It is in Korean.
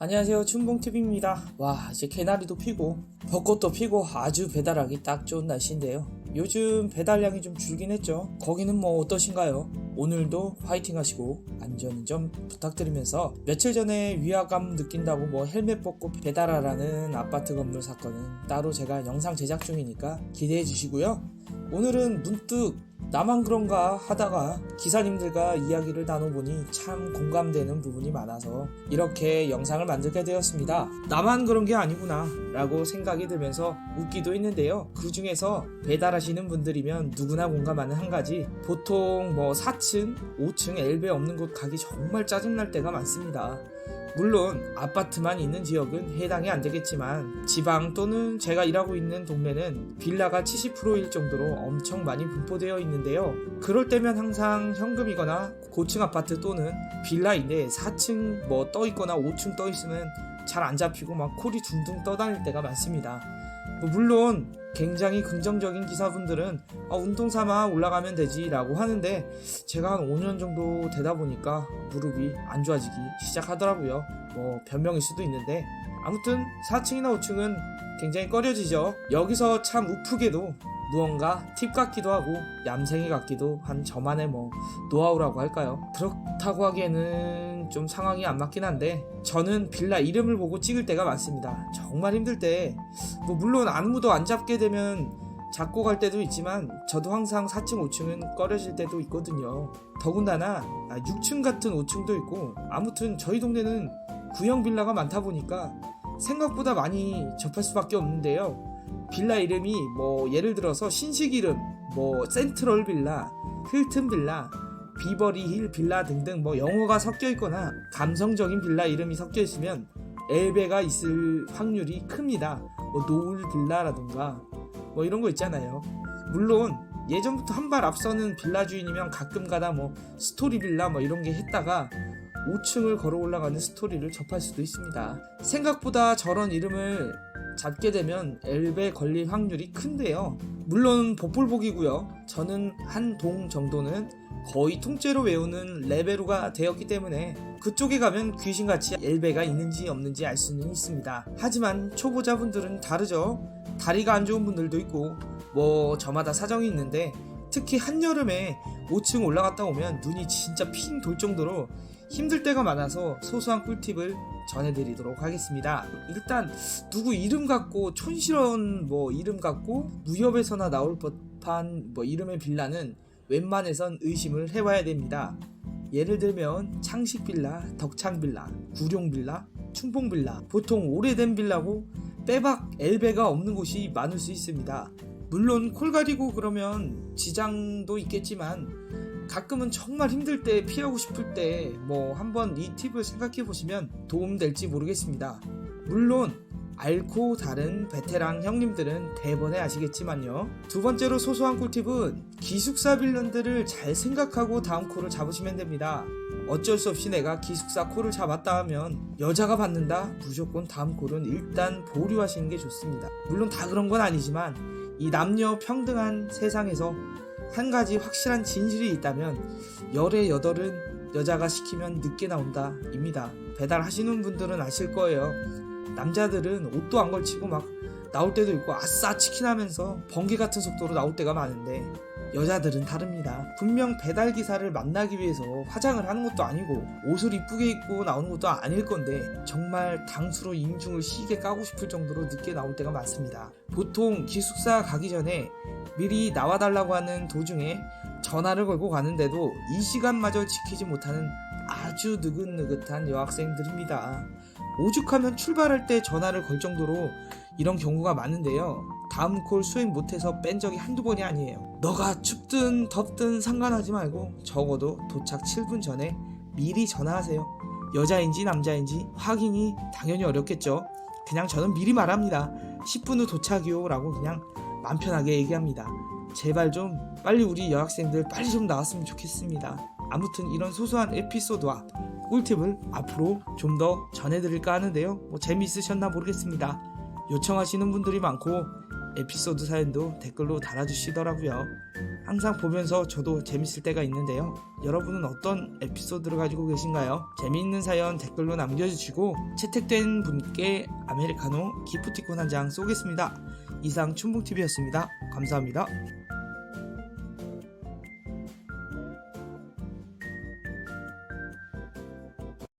안녕하세요, 춘봉TV입니다. 와, 이제 개나리도 피고 벚꽃도 피고 아주 배달하기 딱 좋은 날씨인데요. 요즘 배달량이 좀 줄긴 했죠. 거기는 뭐 어떠신가요? 오늘도 파이팅 하시고 안전운전 부탁드리면서 며칠 전에 위화감 느낀다고 뭐 헬멧 벗고 배달하라는 아파트 건물 사건은 따로 제가 영상 제작 중이니까 기대해 주시고요. 오늘은 문득 나만 그런가 하다가 기사님들과 이야기를 나눠보니 참 공감되는 부분이 많아서 이렇게 영상을 만들게 되었습니다. 나만 그런 게 아니구나 라고 생각이 들면서 웃기도 있는데요. 그 중에서 배달하시는 분들이면 누구나 공감하는 한 가지, 보통 뭐 4층, 5층 엘베 없는 곳 가기 정말 짜증날 때가 많습니다. 물론 아파트만 있는 지역은 해당이 안 되겠지만 지방 또는 제가 일하고 있는 동네는 빌라가 70%일 정도로 엄청 많이 분포되어 있는데요. 그럴 때면 항상 현금이거나 고층 아파트 또는 빌라인데 4층 뭐 떠 있거나 5층 떠 있으면 잘 안 잡히고 막 콜이 둥둥 떠다닐 때가 많습니다. 물론 굉장히 긍정적인 기사분들은 운동 삼아 올라가면 되지 라고 하는데 제가 한 5년 정도 되다 보니까 무릎이 안 좋아지기 시작하더라고요. 뭐 변명일 수도 있는데 아무튼 4층이나 5층은 굉장히 꺼려지죠. 여기서 참 우프게도 무언가 팁 같기도 하고 얌생이 같기도 한 저만의 뭐 노하우라고 할까요? 그렇다고 하기에는 좀 상황이 안 맞긴 한데 저는 빌라 이름을 보고 찍을 때가 많습니다. 정말 힘들 때 뭐 물론 안무도 안 잡게 되면 잡고 갈 때도 있지만 저도 항상 4층 5층은 꺼려질 때도 있거든요. 더군다나 6층 같은 5층도 있고 아무튼 저희 동네는 구형 빌라가 많다 보니까 생각보다 많이 접할 수밖에 없는데요. 빌라 이름이 뭐 예를 들어서 신식 이름 뭐 센트럴 빌라, 힐튼 빌라, 비버리 힐 빌라 등등 뭐 영어가 섞여 있거나 감성적인 빌라 이름이 섞여 있으면 엘베가 있을 확률이 큽니다. 뭐 노을 빌라라던가 뭐 이런 거 있잖아요. 물론 예전부터 한 발 앞서는 빌라 주인이면 가끔가다 뭐 스토리 빌라 뭐 이런 게 했다가 5층을 걸어 올라가는 스토리를 접할 수도 있습니다. 생각보다 저런 이름을 잡게 되면 엘베 걸릴 확률이 큰데요. 물론 복불복이고요. 저는 한 동 정도는 거의 통째로 외우는 레벨로가 되었기 때문에 그쪽에 가면 귀신같이 엘베가 있는지 없는지 알 수는 있습니다. 하지만 초보자분들은 다르죠. 다리가 안 좋은 분들도 있고 뭐 저마다 사정이 있는데 특히 한여름에 5층 올라갔다 오면 눈이 진짜 핑 돌 정도로 힘들 때가 많아서 소소한 꿀팁을 전해드리도록 하겠습니다. 일단 누구 이름 갖고 촌스러운 뭐 이름 갖고 무협에서나 나올 법한 뭐 이름의 빌라는 웬만해선 의심을 해봐야 됩니다. 예를 들면 창식빌라, 덕창빌라, 구룡빌라, 충봉빌라, 보통 오래된 빌라고 빼박 엘베가 없는 곳이 많을 수 있습니다. 물론 콜 가리고 그러면 지장도 있겠지만 가끔은 정말 힘들 때 피하고 싶을 때 뭐 한번 이 팁을 생각해 보시면 도움될지 모르겠습니다. 물론 앓고 다른 베테랑 형님들은 대번에 아시겠지만요. 두 번째로 소소한 꿀팁은 기숙사 빌런들을 잘 생각하고 다음 콜을 잡으시면 됩니다. 어쩔 수 없이 내가 기숙사 콜을 잡았다 하면 여자가 받는다? 무조건 다음 콜은 일단 보류하시는 게 좋습니다. 물론 다 그런 건 아니지만 이 남녀 평등한 세상에서 한 가지 확실한 진실이 있다면 열의 여덟은 여자가 시키면 늦게 나온다 입니다. 배달하시는 분들은 아실 거예요. 남자들은 옷도 안 걸치고 막 나올 때도 있고 아싸 치킨 하면서 번개 같은 속도로 나올 때가 많은데 여자들은 다릅니다. 분명 배달기사를 만나기 위해서 화장을 하는 것도 아니고 옷을 이쁘게 입고 나오는 것도 아닐 건데 정말 당수로 인중을 시게 까고 싶을 정도로 늦게 나올 때가 많습니다. 보통 기숙사 가기 전에 미리 나와달라고 하는 도중에 전화를 걸고 가는데도 이 시간마저 지키지 못하는 아주 느긋느긋한 여학생들입니다. 오죽하면 출발할 때 전화를 걸 정도로 이런 경우가 많은데요. 다음 콜 수행 못해서 뺀 적이 한두 번이 아니에요. 너가 춥든 덥든 상관하지 말고 적어도 도착 7분 전에 미리 전화하세요. 여자인지 남자인지 확인이 당연히 어렵겠죠. 그냥 저는 미리 말합니다. 10분 후 도착이요 라고 그냥 맘 편하게 얘기합니다. 제발 좀 빨리 우리 여학생들 빨리 좀 나왔으면 좋겠습니다. 아무튼 이런 소소한 에피소드와 꿀팁을 앞으로 좀 더 전해드릴까 하는데요. 뭐 재미있으셨나 모르겠습니다. 요청하시는 분들이 많고 에피소드 사연도 댓글로 달아주시더라고요. 항상 보면서 저도 재밌을 때가 있는데요. 여러분은 어떤 에피소드를 가지고 계신가요? 재미있는 사연 댓글로 남겨주시고 채택된 분께 아메리카노 기프티콘 한 장 쏘겠습니다. 이상 춘봉TV였습니다. 감사합니다.